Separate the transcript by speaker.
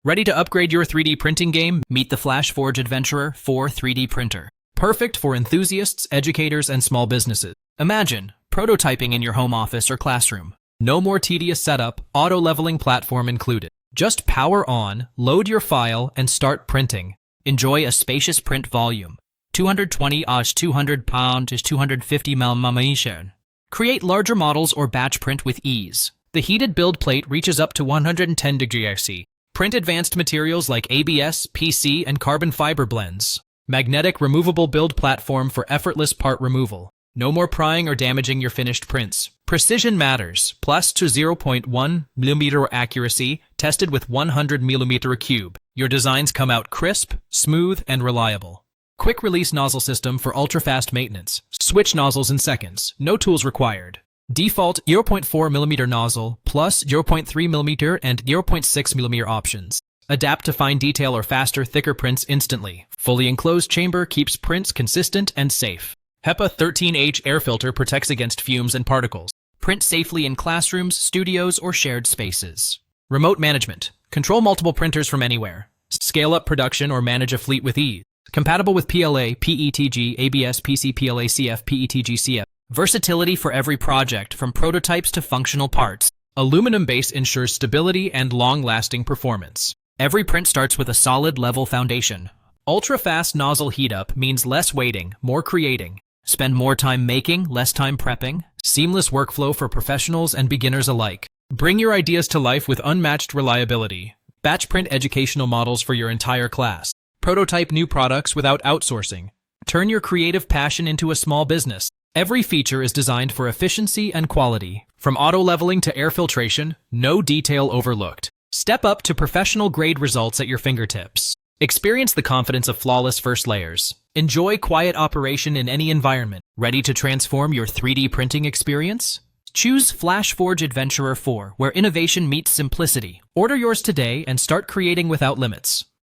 Speaker 1: Ready to upgrade your 3D printing game? Meet the FlashForge Adventurer 4 3D printer. Perfect for enthusiasts, educators, and small businesses. Imagine prototyping in your home office or classroom. No more tedious setup, auto-leveling platform included. Just power on, load your file, and start printing. Enjoy a spacious print volume. 220-200 pound-250 mm. Create larger models or batch print with ease. The heated build plate reaches up to 110 degrees C. Print advanced materials like ABS, PC, and carbon fiber blends. Magnetic removable build platform for effortless part removal. No more prying or damaging your finished prints. Precision matters. Plus to 0.1 mm accuracy, tested with 100 mm cube. Your designs come out crisp, smooth, and reliable. Quick release nozzle system for ultra-fast maintenance. Switch nozzles in seconds. No tools required. Default 0.4 mm nozzle plus 0.3 mm and 0.6 mm options. Adapt to fine detail or faster, thicker prints instantly. Fully enclosed chamber keeps prints consistent and safe. HEPA 13H air filter protects against fumes and particles. Print safely in classrooms, studios, or shared spaces. Remote management. Control multiple printers from anywhere. Scale up production or manage a fleet with ease. Compatible with PLA, PETG, ABS, PC, PLA, CF, PETG, CF. Versatility for every project, from prototypes to functional parts. Aluminum base ensures stability and long-lasting performance. Every print starts with a solid level foundation. Ultra-fast nozzle heat-up means less waiting, more creating. Spend more time making, less time prepping. Seamless workflow for professionals and beginners alike. Bring your ideas to life with unmatched reliability. Batch print educational models for your entire class. Prototype new products without outsourcing. Turn your creative passion into a small business. Every feature is designed for efficiency and quality. From auto-leveling to air filtration, no detail overlooked. Step up to professional-grade results at your fingertips. Experience the confidence of flawless first layers. Enjoy quiet operation in any environment. Ready to transform your 3D printing experience? Choose FlashForge Adventurer 4, where innovation meets simplicity. Order yours today and start creating without limits.